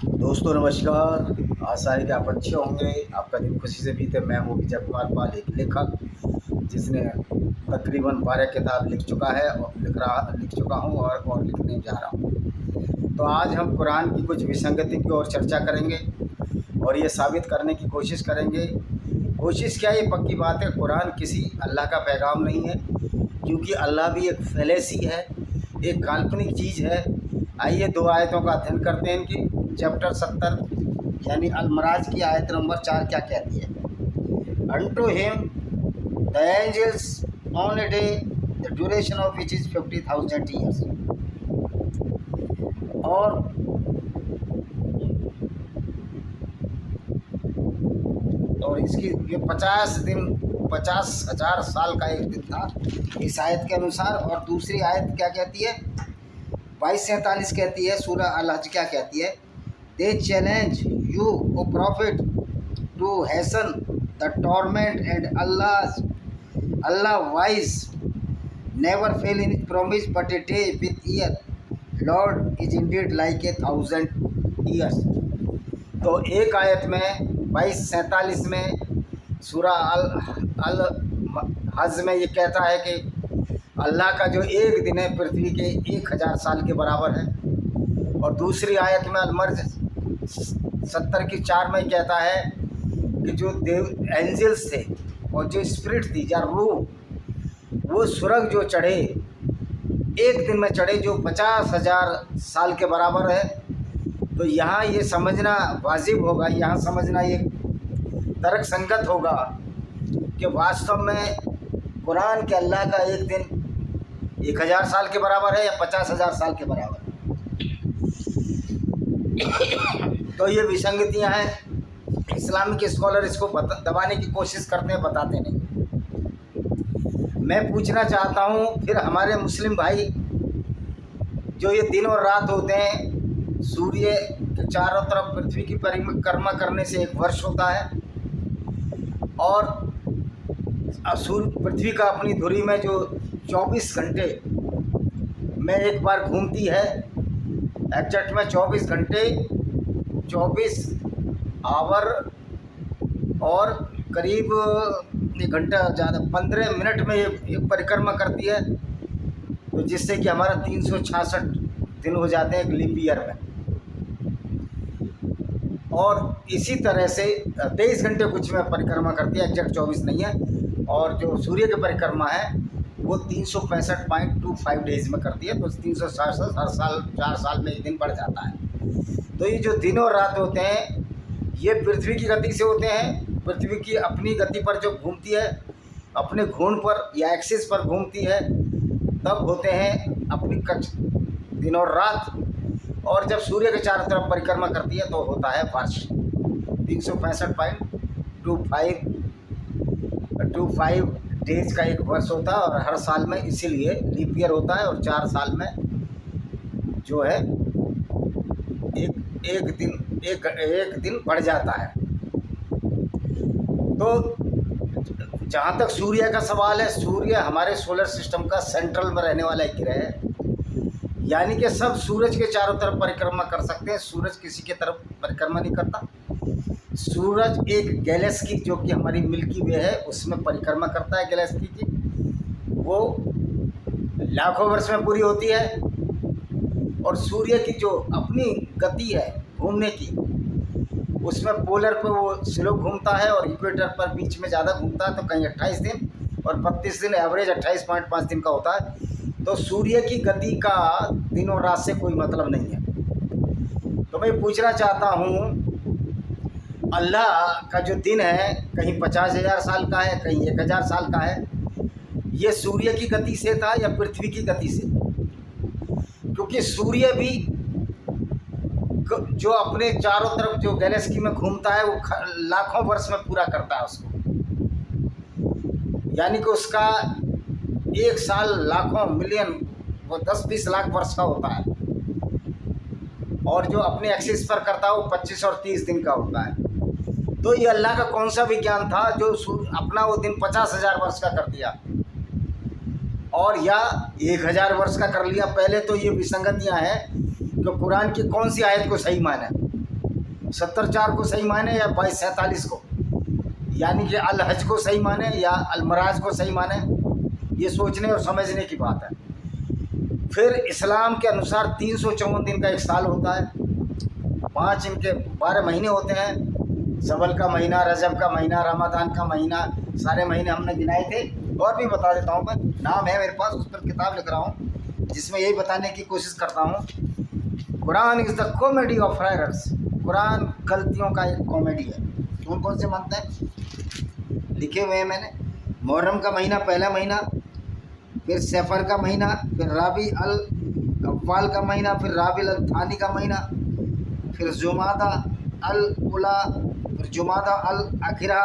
दोस्तों नमस्कार। आशा है कि आप अच्छे होंगे। आपका दिन खुशी से बीते। मैं हूँ विजय कुमार पाल, एक लेखक जिसने तकरीबन 12 किताब लिख चुका है और लिख चुका हूँ और लिखने जा रहा हूँ। तो आज हम कुरान की कुछ विसंगति की ओर चर्चा करेंगे और ये साबित करने की कोशिश करेंगे। कोशिश क्या है, ये पक्की बात है, कुरान किसी अल्लाह का पैगाम नहीं है, क्योंकि अल्लाह भी एक फैलेसी है, एक काल्पनिक चीज़ है। आइए 2 आयतों का अध्ययन करते हैं इनकी। चैप्टर 70 यानी अलमराज की आयत नंबर 4 क्या कहती है। Unto him the angels on a day the duration of which is 50,000 years। और इसकी ये 50,000 साल का एक दिन था इस आयत के अनुसार। और दूसरी आयत क्या कहती है, 22:47 कहती है, सूरह अल हज क्या कहती है, they challenge you O prophet to hasten the torment and Allah wise never fail in promise but a day with your Lord is indeed like a 1000 years. तो एक आयत में 22:47 में सूरह अल हज में ये कहता है कि अल्लाह का जो एक दिन है पृथ्वी के 1000 साल के बराबर है। और दूसरी आयत में अलमर्ज 70 की 4 में कहता है कि जो एंजल्स थे और जो स्पिरिट थी या रूह, वो स्वर्ग जो चढ़े एक दिन में चढ़े जो 50,000 साल के बराबर है। तो यहाँ ये समझना वाजिब होगा, यहाँ समझना ये तर्क संगत होगा कि वास्तव में कुरान के अल्लाह का एक दिन 1000 साल के बराबर है या 50,000 साल के बराबर है। तो ये विसंगतियाँ हैं। इस्लामिक स्कॉलर इसको दबाने की कोशिश करते हैं, बताते नहीं। मैं पूछना चाहता हूँ फिर हमारे मुस्लिम भाई, जो ये दिन और रात होते हैं, सूर्य के चारों तरफ पृथ्वी की परिक्रमा करने से 1 वर्ष होता है, और पृथ्वी का अपनी धुरी में जो 24 घंटे में एक बार घूमती है, एग्जैक्ट में 24 घंटे 24 आवर और करीब 1 घंटा ज़्यादा 15 मिनट में एक परिक्रमा करती है। तो जिससे कि हमारा 366 दिन हो जाते हैं एक लीप ईयर में। और इसी तरह से 23 घंटे कुछ में परिक्रमा करती है, एग्जैक्ट 24 नहीं है। और जो सूर्य की परिक्रमा है वो 365.25 डेज में करती है। तो 366 हर साल 4 साल में एक दिन बढ़ जाता है। तो ये जो दिन और रात होते हैं ये पृथ्वी की गति से होते हैं। पृथ्वी की अपनी गति पर जो घूमती है, अपने घूर्ण पर या एक्सिस पर घूमती है, तब होते हैं अपनी दिन और रात। और जब सूर्य के चारों तरफ परिक्रमा करती है तो होता है वर्ष। 365.25 डेज का एक वर्ष होता है। और हर साल में इसीलिए लीप ईयर होता है। और 4 साल में जो है एक दिन बढ़ जाता है। तो जहाँ तक सूर्य का सवाल है, सूर्य हमारे सोलर सिस्टम का सेंट्रल में रहने वाला एक ग्रह है, यानी कि सब सूरज के चारों तरफ परिक्रमा कर सकते हैं। सूरज किसी के तरफ परिक्रमा नहीं करता। सूरज एक गैलेक्सी जो कि हमारी मिल्की वे है उसमें परिक्रमा करता है। गैलेक्सी की वो लाखों वर्ष में पूरी होती है। और सूर्य की जो अपनी गति है घूमने की, उसमें पोलर पर वो स्लो घूमता है और इक्वेटर पर बीच में ज़्यादा घूमता है। तो कहीं 28 दिन और 32 दिन, एवरेज 28.5 दिन का होता है। तो सूर्य की गति का दिन और रात से कोई मतलब नहीं है। तो मैं पूछना चाहता हूँ, अल्लाह का जो दिन है कहीं 50,000 साल का है, कहीं 1000 साल का है, ये सूर्य की गति से था या पृथ्वी की गति से? क्योंकि सूर्य भी जो अपने चारों तरफ जो गैलेक्सी में घूमता है वो लाखों वर्ष में पूरा करता है उसको, यानी कि उसका 1 साल लाखों मिलियन वो 10-20 लाख वर्ष का होता है। और जो अपने एक्सिस पर करता है वो 25 और 30 दिन का होता है। तो ये अल्लाह का कौन सा विज्ञान था जो अपना वो दिन 50,000 वर्ष का कर दिया और या 1000 वर्ष का कर लिया? पहले तो ये विसंगतियाँ हैं कि कुरान की कौन सी आयत को सही माना। 74 को सही माने या 2247 को, यानी कि अल हज को सही माने या अल मराज को सही माने, ये सोचने और समझने की बात है। फिर इस्लाम के अनुसार 354 दिन का एक साल होता है, 5 इनके 12 महीने होते हैं, शवल का महीना, रजब का महीना, रमज़ान का महीना, सारे महीने हमने गिनाए थे। और भी बता देता हूँ मैं, नाम है मेरे पास, उस पर किताब लिख रहा हूँ जिसमें यही बताने की कोशिश करता हूँ। Quran is the comedy of errors, Quran गलतियों का एक कॉमेडी है। कौन कौन से मानते हैं लिखे हुए हैं मैंने। मुहर्रम का महीना पहला महीना, फिर सफ़र का महीना, फिर राबी अल अव्वाल का महीना, फिर राबी अल थानी का महीना, फिर जुमादा अल उला, फिर जुमादा अल आखिरा,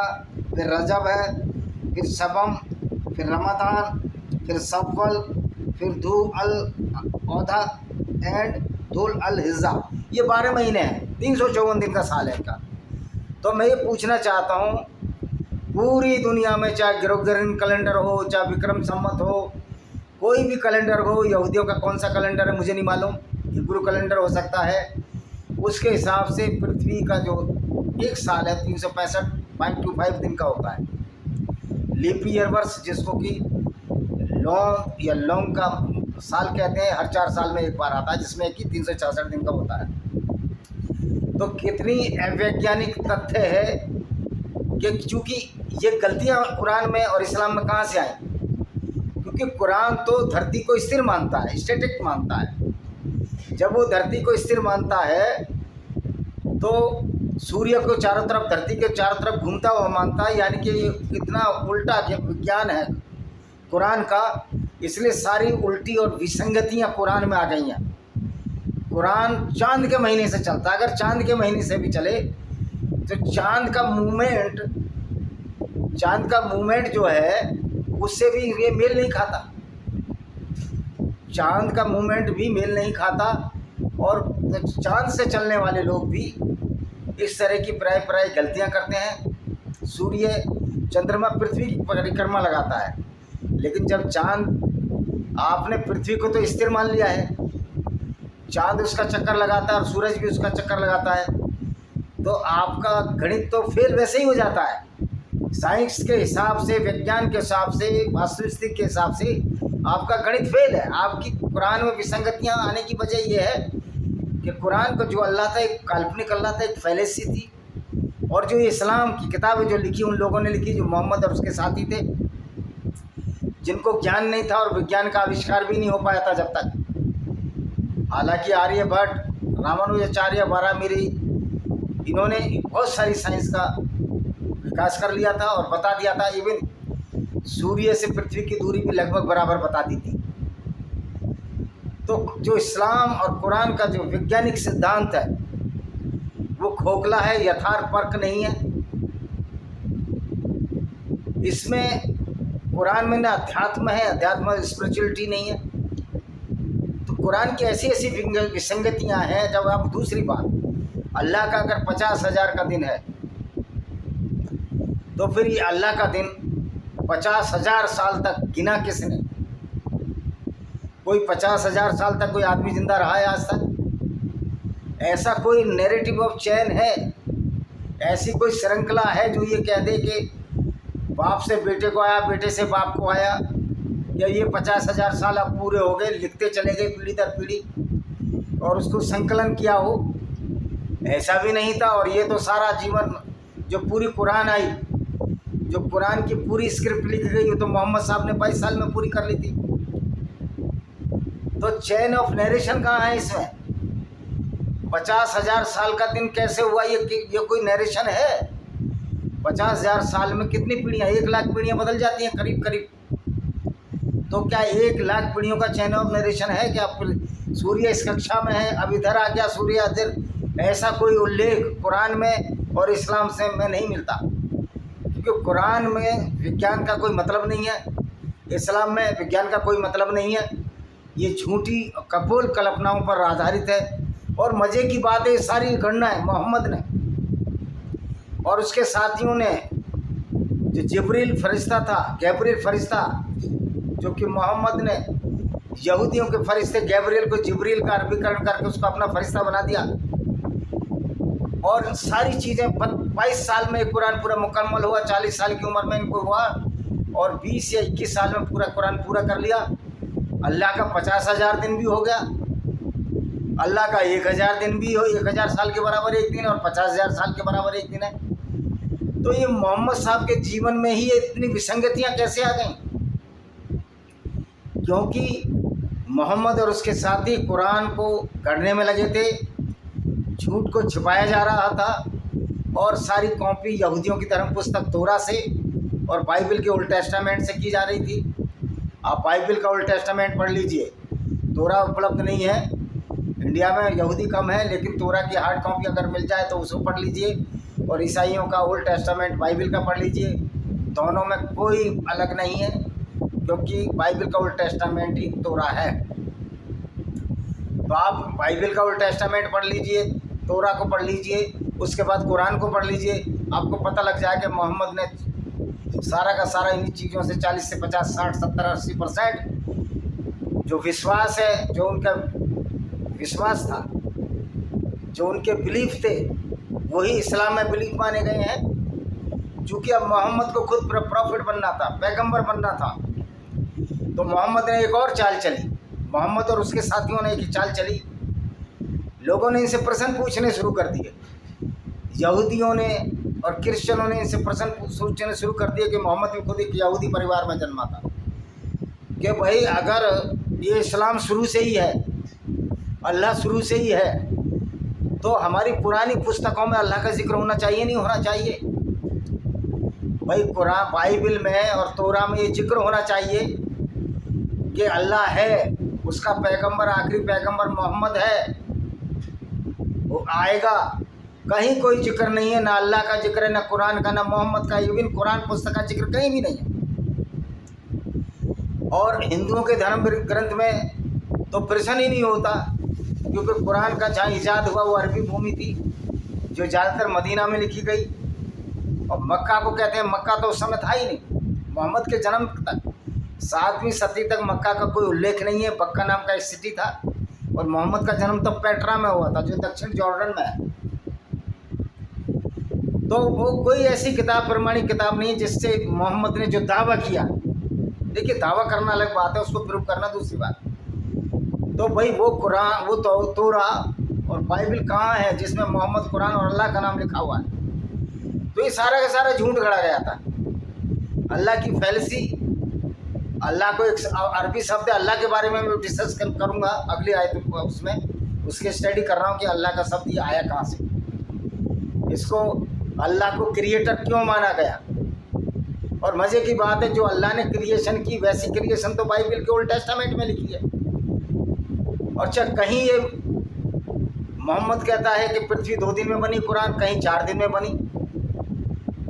फिर रजब है, फिर सबम, फिर रमज़ान, फिर सव्वल, फिर धू अल औधा एंड धुल अल हिज्जा। ये 12 महीने हैं, 354 दिन का साल है इनका। तो मैं ये पूछना चाहता हूँ, पूरी दुनिया में चाहे ग्रेगोरियन कैलेंडर हो, चाहे विक्रम संवत हो, कोई भी कैलेंडर हो, यहूदियों का कौन सा कैलेंडर है मुझे नहीं मालूम, हिब्रू कैलेंडर हो सकता है, उसके हिसाब से पृथ्वी का जो एक साल है 365.25 दिन का होता है। लीप ईयर वर्ष, जिसको कि लॉन्ग या लॉन्ग का साल कहते हैं, हर 4 साल में एक बार आता है, जिसमें कि 366 दिन का होता है। तो कितनी अवैज्ञानिक तथ्य है कि चूँकि ये गलतियाँ कुरान में और इस्लाम में कहाँ से आई, क्योंकि कुरान तो धरती को स्थिर मानता है, स्टैटिक मानता है। जब वो धरती को स्थिर मानता है तो सूर्य को चारों तरफ, धरती के चारों तरफ घूमता हुआ मानता है, यानी कि इतना उल्टा विज्ञान है कुरान का, इसलिए सारी उल्टी और विसंगतियाँ कुरान में आ गई हैं। कुरान चांद के महीने से चलता है, अगर चांद के महीने से भी चले तो चांद का मूवमेंट जो है उससे भी ये मेल नहीं खाता, चांद का मूवमेंट भी मेल नहीं खाता। और चांद से चलने वाले लोग भी इस तरह की प्राय गलतियां करते हैं। सूर्य चंद्रमा पृथ्वी की परिक्रमा लगाता है, लेकिन जब चांद, आपने पृथ्वी को तो स्थिर मान लिया है, चांद उसका चक्कर लगाता है और सूरज भी उसका चक्कर लगाता है, तो आपका गणित तो फेल वैसे ही हो जाता है। साइंस के हिसाब से, विज्ञान के हिसाब से, वास्तविक के हिसाब से आपका गणित फेल है। आपकी कुरान में विसंगतियां आने की वजह यह है कि कुरान को जो अल्लाह था, एक काल्पनिक अल्लाह था, एक फैलेसी थी, और जो इस्लाम की किताबें जो लिखी उन लोगों ने लिखी जो मोहम्मद और उसके साथी थे, जिनको ज्ञान नहीं था और विज्ञान का आविष्कार भी नहीं हो पाया था जब तक। हालांकि आर्यभट्ट, रामानुजाचार्य, बारामीरी, इन्होंने बहुत सारी साइंस का विकास कर लिया था और बता दिया था। इवन सूर्य से पृथ्वी की दूरी भी लगभग बराबर बता दी थी। तो जो इस्लाम और कुरान का जो वैज्ञानिक सिद्धांत है वो खोखला है, यथार्थपरक नहीं है। इसमें कुरान में ना अध्यात्म है, अध्यात्म स्पिरिचुअलिटी नहीं है। तो कुरान की ऐसी ऐसी विसंगतियां हैं। जब आप, दूसरी बात, अल्लाह का अगर 50,000 का दिन है तो फिर ये अल्लाह का दिन 50,000 साल तक गिना किसने? कोई 50,000 साल तक कोई आदमी जिंदा रहा है आज तक? ऐसा कोई नैरेटिव ऑफ चैन है, ऐसी कोई श्रृंखला है जो ये कह दे कि बाप से बेटे को आया, बेटे से बाप को आया, या ये 50,000 साल अब पूरे हो गए, लिखते चले गए पीढ़ी दर पीढ़ी और उसको संकलन किया हो? ऐसा भी नहीं था। और ये तो सारा जीवन, जो पूरी कुरान आई, जो कुरान की पूरी स्क्रिप्ट लिखी गई, वो तो मोहम्मद साहब ने 22 साल में पूरी कर ली थी। तो चेन ऑफ नरेशन कहाँ है इसमें? 50,000 साल का दिन कैसे हुआ? ये कोई नरेशन है? 50,000 साल में कितनी पीढ़ियाँ? 1 लाख पीढ़ियाँ बदल जाती हैं करीब करीब। तो क्या 1 लाख पीढ़ियों का चेन ऑफ नरेशन है? क्या सूर्य इस कक्षा में है, अब इधर आ गया सूर्य इधर? ऐसा कोई उल्लेख कुरान में और इस्लाम से में नहीं मिलता, क्योंकि कुरान में विज्ञान का कोई मतलब नहीं है, इस्लाम में विज्ञान का कोई मतलब नहीं है। ये झूठी कपोल कल्पनाओं पर आधारित है। और मज़े की बात है, सारी गणना है मोहम्मद ने और उसके साथियों ने। जो जिब्रील फरिश्ता था, गैब्रियल फरिश्ता, जो कि मोहम्मद ने यहूदियों के फरिश्ते गैब्रियल को जिब्रील का अरबीकरण करके उसको अपना फरिश्ता बना दिया। और सारी चीज़ें 22 साल में कुरान पूरा मुकम्मल हुआ, 40 साल की उम्र में इनको हुआ, और 20 या 21 साल में पूरा कुरान पूरा कर लिया। अल्लाह का 50,000 दिन भी हो गया, अल्लाह का 1,000 दिन भी हो, 1,000 साल के बराबर एक दिन, और 50,000 साल के बराबर एक दिन है। तो ये मोहम्मद साहब के जीवन में ही इतनी विसंगतियाँ कैसे आ गईं? क्योंकि मोहम्मद और उसके साथी कुरान को गढ़ने में लगे थे, झूठ को छिपाया जा रहा था, और सारी कॉपी यहूदियों की धर्म पुस्तक तोरा से और बाइबल के ओल्ड टेस्टामेंट से की जा रही थी। आप बाइबल का ओल्ड टेस्टामेंट पढ़ लीजिए, तोरा उपलब्ध नहीं है, इंडिया में यहूदी कम है, लेकिन तोरा की हार्ड कॉपी अगर मिल जाए तो उसको पढ़ लीजिए, और ईसाइयों का ओल्ड टेस्टामेंट बाइबल का पढ़ लीजिए। दोनों में कोई अलग नहीं है, क्योंकि बाइबल का ओल्ड टेस्टामेंट ही तोरा है। तो आप बाइबल का ओल्ड टेस्टामेंट पढ़ लीजिए, तोरा को पढ़ लीजिए, उसके बाद कुरान को पढ़ लीजिए, आपको पता लग जाए कि मोहम्मद ने सारा का सारा इन्हीं चीज़ों से 40 से 50, 60, 70, 80% जो विश्वास है, जो उनका विश्वास था, जो उनके बिलीफ थे, वही इस्लाम में बिलीफ माने गए हैं। चूँकि अब मोहम्मद को खुद प्रॉफिट बनना था, पैगंबर बनना था, तो मोहम्मद ने एक और चाल चली, मोहम्मद और उसके साथियों ने एक ही चाल चली। लोगों ने इनसे प्रश्न पूछने शुरू कर दिए, यहूदियों ने और क्रिश्चियनों ने इनसे प्रश्न पूछने शुरू कर दिए कि मोहम्मद भी खुद एक यहूदी परिवार में जन्मा था, कि भाई अगर ये इस्लाम शुरू से ही है, अल्लाह शुरू से ही है, तो हमारी पुरानी पुस्तकों में अल्लाह का जिक्र होना चाहिए, नहीं होना चाहिए? भाई कुरान बाइबल में और तोरा में ये जिक्र होना चाहिए कि अल्लाह है, उसका पैगंबर आखिरी पैगंबर मोहम्मद है, वो आएगा। कहीं कोई जिक्र नहीं है, ना अल्लाह का जिक्र है, ना कुरान का, ना मोहम्मद का, इवन कुरान पुस्तक का जिक्र कहीं भी नहीं है। और हिंदुओं के धर्म ग्रंथ में तो प्रश्न ही नहीं होता, क्योंकि कुरान का जहाँ ईजाद हुआ वो अरबी भूमि थी, जो ज़्यादातर मदीना में लिखी गई, और मक्का को कहते हैं, मक्का तो उस समय था ही नहीं। मोहम्मद के जन्म तक 7वीं सदी तक मक्का का कोई उल्लेख नहीं है, बक्का नाम का एक सिटी था, और मोहम्मद का जन्म तब पेट्रा में हुआ था, जो दक्षिण जॉर्डन में है। तो वो कोई ऐसी किताब, प्रमाणिक किताब नहीं है जिससे मोहम्मद ने जो दावा किया, देखिए दावा करना अलग बात है, उसको प्रूव करना दूसरी बात। तो भाई वो कुरान, वो तोरा और बाइबल कहाँ है जिसमें मोहम्मद, कुरान और अल्लाह का नाम लिखा हुआ है? तो ये सारा का सारा झूठ गढ़ा गया था, अल्लाह की फैलसी। अल्लाह को एक अरबी शब्द है, अल्लाह के बारे में मैं डिस्कस करूँगा अगली आयत उसमें, उसकी स्टडी कर रहा हूँ कि अल्लाह का शब्द ये आया कहाँ से, इसको अल्लाह को क्रिएटर क्यों माना गया। और मज़े की बात है, जो अल्लाह ने क्रिएशन की वैसी क्रिएशन तो बाइबल के ओल्ड टेस्टामेंट में लिखी है। और अच्छा, कहीं ये मोहम्मद कहता है कि पृथ्वी 2 दिन में बनी, कुरान कहीं 4 दिन में बनी।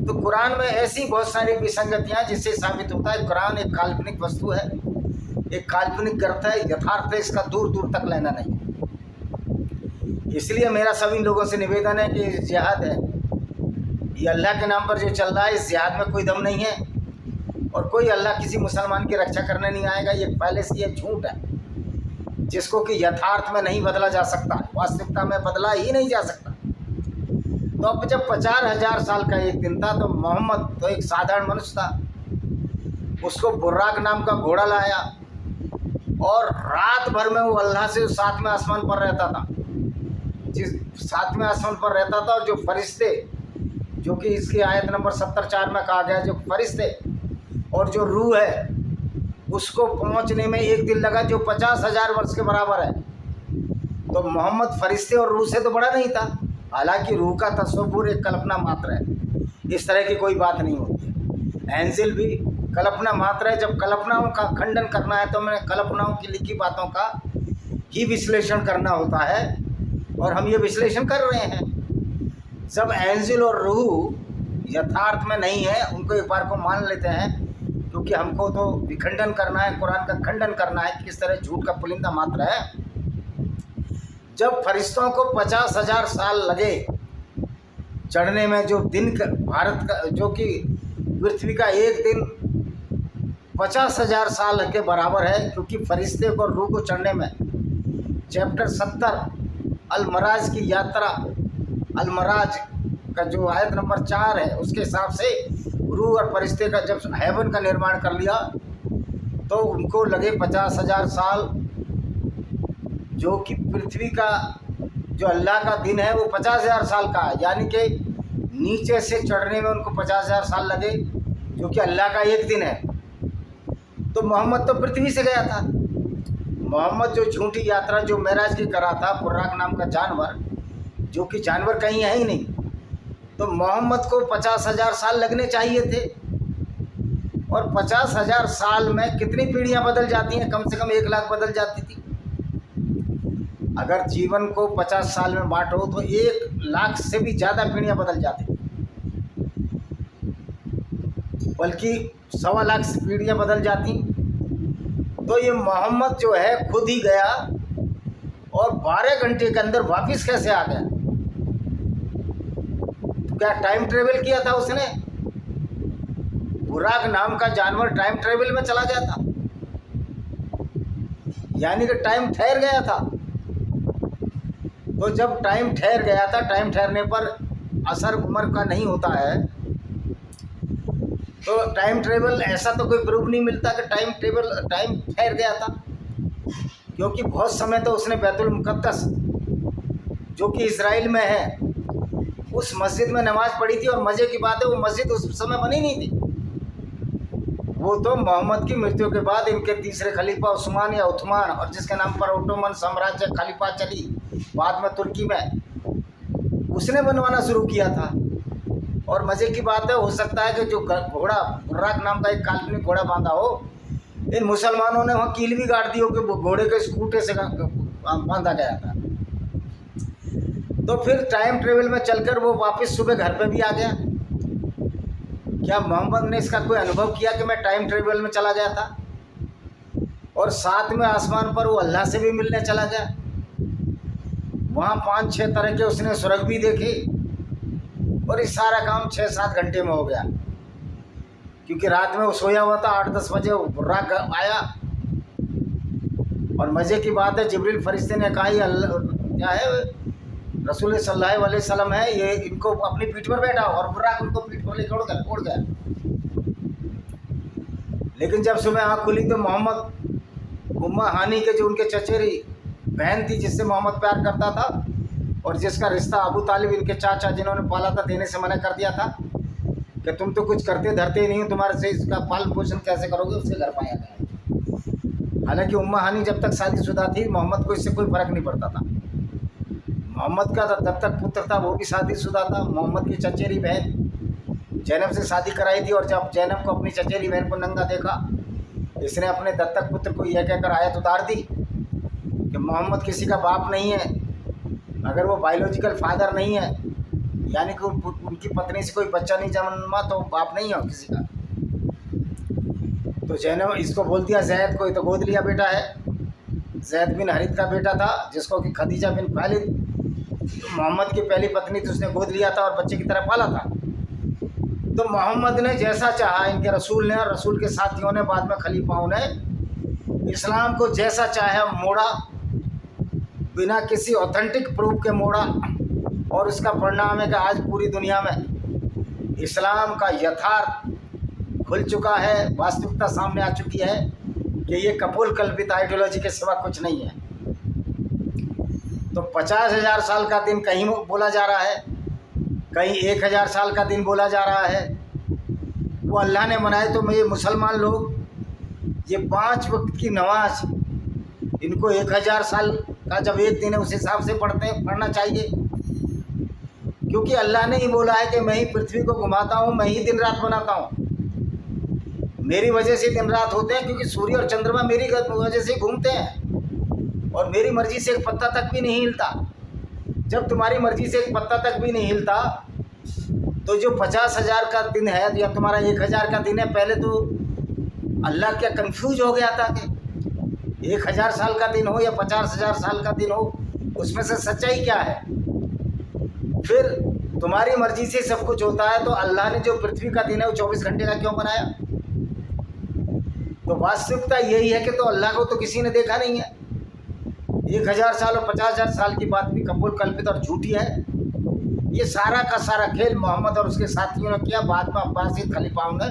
तो कुरान में ऐसी बहुत सारी विसंगतियाँ जिससे साबित होता है कुरान एक काल्पनिक वस्तु है, एक काल्पनिक ग्रंथ है, यथार्थ है इसका दूर दूर तक लेना नहीं। इसलिए मेरा सभी लोगों से निवेदन है कि जिहाद है, ये अल्लाह के नाम पर जो चल रहा है, इस जिहाद में कोई दम नहीं है, और कोई अल्लाह किसी मुसलमान की रक्षा करने नहीं आएगा। ये पहले से ये झूठ है जिसको कि यथार्थ में नहीं बदला जा सकता, वास्तविकता में बदला ही नहीं जा सकता। तो अब जब 50,000 साल का एक दिन था, तो मोहम्मद तो एक साधारण मनुष्य था, उसको बुर्राक नाम का घोड़ा लाया, और रात भर में वो अल्लाह से 7वें आसमान पर रहता था, जिस 7वें आसमान पर रहता था। और जो फरिश्ते, जो कि इसकी आयत नंबर 74 में कहा गया, जो फरिश्ते और जो रूह है उसको पहुंचने में 1 दिन लगा, जो 50,000 वर्ष के बराबर है। तो मोहम्मद फरिश्ते और रूह से तो बड़ा नहीं था, हालांकि रूह का तस्वुर एक कल्पना मात्र है, इस तरह की कोई बात नहीं होती है। एंजिल भी कल्पना मात्र है। जब कल्पनाओं का खंडन करना है तो हमें कल्पनाओं की लिखी बातों का ही विश्लेषण करना होता है, और हम ये विश्लेषण कर रहे हैं। जब एंजिल और रूह यथार्थ में नहीं है, उनको एक बार को मान लेते हैं, क्योंकि हमको तो विखंडन करना है, कुरान का खंडन करना है कि किस तरह झूठ का पुलिंदा मात्र है। जब फरिश्तों को 50,000 साल लगे चढ़ने में, जो दिन का भारत का, जो कि पृथ्वी का एक दिन 50,000 साल के बराबर है, क्योंकि फरिश्ते को रूह को चढ़ने में चैप्टर 70 अल मराज की यात्रा अलमराज का जो आयत नंबर 4 है उसके हिसाब से रूह और फरिश्ते का जब हेवन का निर्माण कर लिया तो उनको लगे 50,000 साल, जो कि पृथ्वी का जो अल्लाह का दिन है वो 50,000 साल का है, यानी कि नीचे से चढ़ने में उनको 50,000 साल लगे, जो कि अल्लाह का एक दिन है। तो मोहम्मद तो पृथ्वी से गया था। मोहम्मद जो झूठी यात्रा जो मेराज की करा था, बुर्राक नाम का जानवर, जो कि जानवर कहीं है ही नहीं, तो मोहम्मद को 50,000 साल लगने चाहिए थे। और 50,000 साल में कितनी पीढ़ियां बदल जाती हैं? कम से कम 1 लाख बदल जाती थी। अगर जीवन को 50 साल में बांटो तो 1 लाख से भी ज़्यादा पीढ़ियां बदल जाती थी, बल्कि 1.25 लाख पीढ़ियां बदल जाती। तो ये मोहम्मद जो है खुद ही गया और 12 घंटे के अंदर वापस कैसे आ गया? तो क्या टाइम ट्रेवल किया था उसने? बुराक नाम का जानवर टाइम ट्रेवल में चला गया था, यानी कि टाइम ठहर गया था। तो जब टाइम ठहर गया था, टाइम ठहरने पर असर उम्र का नहीं होता है, तो टाइम ट्रेवल ऐसा तो कोई प्रूफ नहीं मिलता कि टाइम ठहर गया था, क्योंकि बहुत समय तो उसने बैतुल मुक़द्दस जो कि इज़राइल में है उस मस्जिद में नमाज़ पढ़ी थी। और मज़े की बात है वो मस्जिद उस समय बनी नहीं थी, वो तो मोहम्मद की मृत्यु के बाद इनके तीसरे खलीफा उस्मान या उथमान, और जिसके नाम पर ओटोमन साम्राज्य खलीफा चली बाद में तुर्की में, उसने बनवाना शुरू किया था। और मज़े की बात है, हो सकता है कि जो घोड़ा बुर्राक नाम का एक काल्पनिक घोड़ा बांधा हो, इन मुसलमानों ने वहाँ कील भी गाड़ दी हो कि वो घोड़े के स्कूटे से बांधा गया था। तो फिर टाइम ट्रेवल में चलकर वो वापस सुबह घर पे भी आ गया। क्या मोहम्मद ने इसका कोई अनुभव किया कि मैं टाइम ट्रेवल में चला गया था? और साथ में आसमान पर वो अल्लाह से भी मिलने चला गया। वहाँ 5-6 तरह के उसने स्वर्ग भी देखे, और इस सारा काम 6-7 घंटे में हो गया, क्योंकि रात में वो सोया हुआ था। 8-10 बजे वो बुर्राक आया। और मज़े की बात है, जिब्रील फरिश्ते ने कहा ये अल्लाह क्या है, रसूल सल्लल्लाहु अलैहि वसल्लम है, ये इनको अपनी पीठ पर बैठा, और बुर्राक उनको पीठ पर लेकर उड़ गया। लेकिन जब सुबह आँख खुली तो मोहम्मद उम्मा हानी के जो उनके चचेरी बहन थी, जिससे मोहम्मद प्यार करता था और जिसका रिश्ता अबू तालिब इनके चाचा जिन्होंने पाला था देने से मना कर दिया था कि तुम तो कुछ करते धरते नहीं हो, तुम्हारे से इसका पालन पोषण कैसे करोगे, उससे घर पाया गया। हालांकि उम्मा हानी जब तक शादीशुदा थी, मोहम्मद को इससे कोई फ़र्क नहीं पड़ता था। मोहम्मद का जब तक पुत्र था वो भी शादीशुदा था। मोहम्मद की चचेरी बहन जैनब से शादी कराई थी, और जब जैनब को अपनी चचेरी बहन को नंगा देखा, इसने अपने दत्तक पुत्र को यह कहकर आयत उतार दी कि मोहम्मद किसी का बाप नहीं है, अगर वो बायोलॉजिकल फादर नहीं है, यानी कि उनकी पत्नी से कोई बच्चा नहीं जन्मा, तो बाप नहीं है किसी का। तो जैनब इसको बोल दिया जैद को, तो गोद लिया बेटा है, जैद बिन हरित का बेटा था, जिसको कि खदीजा बिन खालिद मोहम्मद की पहली पत्नी थी, उसने गोद लिया था और बच्चे की तरह पाला था। तो मोहम्मद ने जैसा चाहा, इनके रसूल ने और रसूल के साथियों ने, बाद में खलीफाओं ने इस्लाम को जैसा चाहे मोड़ा, बिना किसी ऑथेंटिक प्रूफ के मोड़ा। और उसका परिणाम है कि आज पूरी दुनिया में इस्लाम का यथार्थ खुल चुका है, वास्तविकता सामने आ चुकी है कि ये कपोल कल्पित आइडियोलॉजी के सिवा कुछ नहीं है। तो 50,000 साल का दिन कहीं बोला जा रहा है, कहीं 1,000 साल का दिन बोला जा रहा है। वो अल्लाह ने बनाए। तो ये मुसलमान लोग ये 5 वक्त की नमाज, इनको 1,000 साल का जब एक दिन है उस हिसाब से पढ़ना चाहिए, क्योंकि अल्लाह ने ही बोला है कि मैं ही पृथ्वी को घुमाता हूँ, मैं ही दिन रात बनाता हूँ, मेरी वजह से दिन रात होते हैं, क्योंकि सूर्य और चंद्रमा मेरी वजह से घूमते हैं, और मेरी मर्जी से एक पत्ता तक भी नहीं हिलता। जब तुम्हारी मर्जी से एक पत्ता तक भी नहीं हिलता, तो जो 50,000 का दिन है या तुम्हारा 1,000 का दिन है, पहले तो अल्लाह क्या कंफ्यूज हो गया था कि 1,000 साल का दिन हो या 50,000 साल का दिन हो, उसमें से सच्चाई क्या है। फिर तुम्हारी मर्जी से सब कुछ होता है, तो अल्लाह ने जो पृथ्वी का दिन है वो 24 घंटे का क्यों बनाया? तो वास्तविकता यही है कि तो अल्लाह को तो किसी ने देखा नहीं है। 1,000 साल और 50,000 साल की बात भी कपोल कल्पित और झूठी है। ये सारा का सारा खेल मोहम्मद और उसके साथियों ने किया। बाद में अब्बासी खलीफाओं ने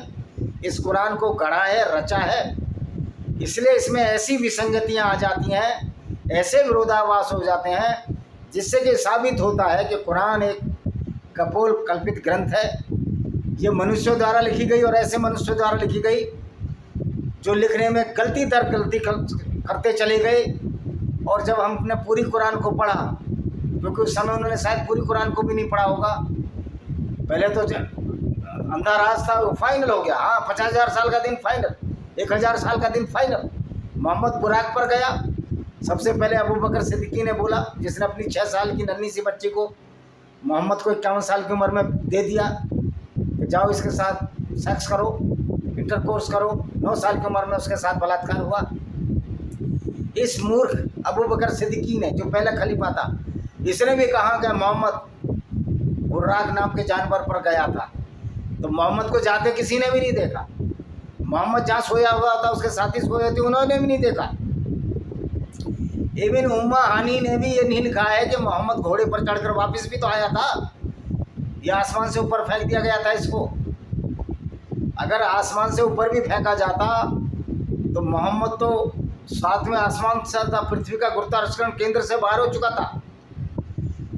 इस कुरान को गढ़ा है, रचा है। इसलिए इसमें ऐसी विसंगतियां आ जाती हैं, ऐसे विरोधाभास हो जाते हैं, जिससे कि साबित होता है कि कुरान एक कपोल कल्पित ग्रंथ है। ये मनुष्यों द्वारा लिखी गई और ऐसे मनुष्यों द्वारा लिखी गई जो लिखने में गलती दर गलती करते चले गए। और जब हमने पूरी कुरान को पढ़ा, क्योंकि उस समय उन्होंने शायद पूरी कुरान को भी नहीं पढ़ा होगा, पहले तो अंधा राज था, वो फाइनल हो गया। हाँ, 50,000 साल का दिन फाइनल, 1000 साल का दिन फाइनल। मोहम्मद बुराक पर गया। सबसे पहले अबू बकर सिद्दीकी ने बोला, जिसने अपनी 6 साल की नन्ही सी बच्ची को मोहम्मद को 51 साल की उम्र में दे दिया कि जाओ इसके साथ सेक्स करो, इंटरकोर्स करो। 9 साल की उम्र में उसके साथ बलात्कार हुआ। इस मूर्ख अबू बकर सिद्दीकी ने, जो पहला खलीफा था, इसने भी कहा कि मोहम्मद बुर्राक नाम के जानवर पर गया था। तो मोहम्मद को जाते किसी ने भी नहीं देखा। मोहम्मद जहाँ सोया हुआ था, उसके साथी सोए थे, उन्होंने भी नहीं देखा। इब्न उम्मा हानी ने भी ये नहीं लिखा है कि मोहम्मद घोड़े पर चढ़कर वापस भी तो आया था, या आसमान से ऊपर फेंक दिया गया था इसको। अगर आसमान से ऊपर भी फेंका जाता तो मोहम्मद तो 7वें आसमान से था, पृथ्वी का गुरुत्वाकर्षण केंद्र से बाहर हो चुका था,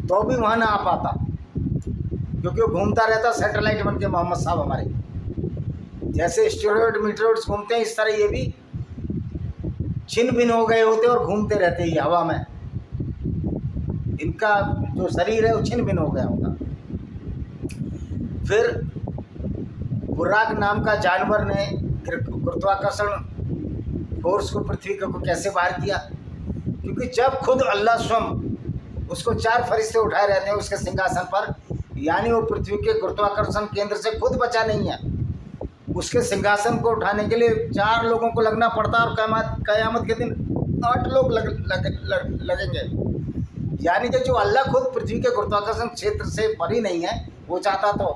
तो भी वहाँ ना आ पाता, क्योंकि वो घूमता रहता सैटेलाइट बन के। मोहम्मद साहब हमारे जैसे एस्टेरॉयड मीटरॉइड्स घूमते हैं, इस तरह ये भी छिन्न भिन्न हो गए होते और घूमते रहते ही हवा में। इनका जो शरीर है वो छिन्न भिन्न हो गया होगा। फिर बुर्राक नाम का जानवर ने गुरुत्वाकर्षण फोर्स को पृथ्वी को कैसे बाहर किया? क्योंकि जब खुद अल्लाह स्वयं उसको 4 फरिश्ते उठाए रहते हैं उसके सिंहासन पर, यानी वो पृथ्वी के गुरुत्वाकर्षण केंद्र से खुद बचा नहीं है। उसके सिंहासन को उठाने के लिए 4 लोगों को लगना पड़ता, और क़यामत के दिन 8 लोग लगेंगे। यानी कि जो अल्लाह खुद पृथ्वी के गुरुत्वाकर्षण क्षेत्र से परी नहीं है, वो चाहता तो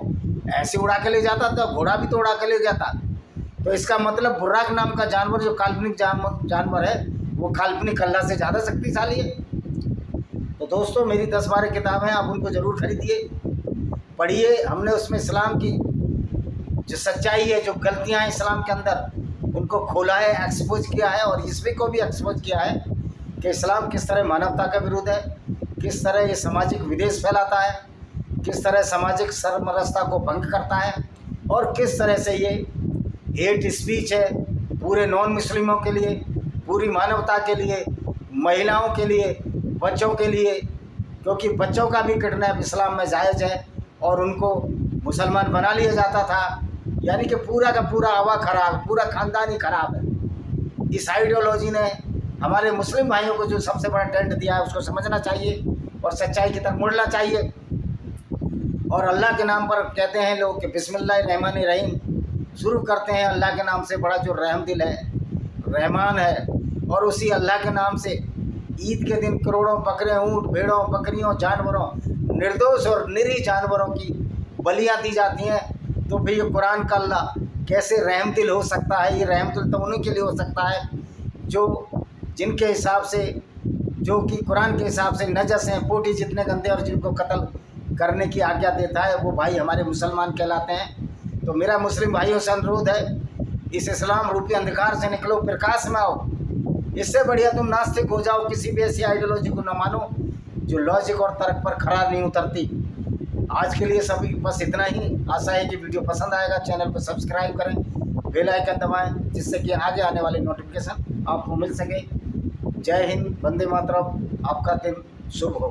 ऐसे उड़ा के ले जाता था, घोड़ा भी तो उड़ा के ले जाता। तो इसका मतलब बुर्राक नाम का जानवर जो काल्पनिक जानवर है, वो काल्पनिक अल्लाह से ज़्यादा शक्तिशाली है। तो दोस्तों, मेरी 10-12 किताबें, आप उनको ज़रूर खरीदिए, पढ़िए। हमने उसमें इस्लाम की जो सच्चाई है, जो गलतियां हैं इस्लाम के अंदर, उनको खोला है, एक्सपोज किया है, और इसमें को भी एक्सपोज किया है कि इस्लाम किस तरह मानवता का विरोध है, किस तरह ये सामाजिक विद्वेष फैलाता है, किस तरह सामाजिक सरमरस्ता को भंग करता है, और किस तरह से ये हेट स्पीच है पूरे नॉन मुस्लिमों के लिए, पूरी मानवता के लिए, महिलाओं के लिए, बच्चों के लिए, क्योंकि बच्चों का भी किडनैप इस्लाम में जायज़ है और उनको मुसलमान बना लिया जाता था। यानी कि पूरा का पूरा हवा खराब, पूरा ख़ानदान ही खराब है। इस आइडियोलॉजी ने हमारे मुस्लिम भाइयों को जो सबसे बड़ा टेंट दिया है, उसको समझना चाहिए और सच्चाई की तरफ मुड़ना चाहिए। और अल्लाह के नाम पर कहते हैं लोग कि बिस्मिल्लाहिर्रहमानिर्रहीम शुरू करते हैं अल्लाह के नाम से, बड़ा जो रहम दिल है, रहमान है। और उसी अल्लाह के नाम से ईद के दिन करोड़ों बकरे, ऊँट, भेड़ों, बकरियों, जानवरों, निर्दोष और निरीह जानवरों की बलियाँ दी जाती हैं। तो फिर ये कुरान का अल्लाह कैसे रहमदिल हो सकता है? ये रहमदिल तो उन्हीं के लिए हो सकता है जो जिनके हिसाब से, जो कि कुरान के हिसाब से नजस हैं, पोटी जितने गंदे, और जिनको कत्ल करने की आज्ञा देता है, वो भाई हमारे मुसलमान कहलाते हैं। तो मेरा मुस्लिम भाइयों से अनुरोध है, इस इस्लाम रूपी अंधकार से निकलो, प्रकाश में आओ। इससे बढ़िया तुम नास्तिक हो जाओ, किसी भी ऐसी आइडियोलॉजी को न मानो जो लॉजिक और तर्क पर खरा नहीं उतरती। आज के लिए सभी बस इतना ही। आशा है कि वीडियो पसंद आएगा। चैनल को सब्सक्राइब करें, बेल आइकन दबाएं, जिससे कि आगे आने वाले नोटिफिकेशन आपको मिल सके। जय हिंद, वंदे मातरम। आपका दिन शुभ हो।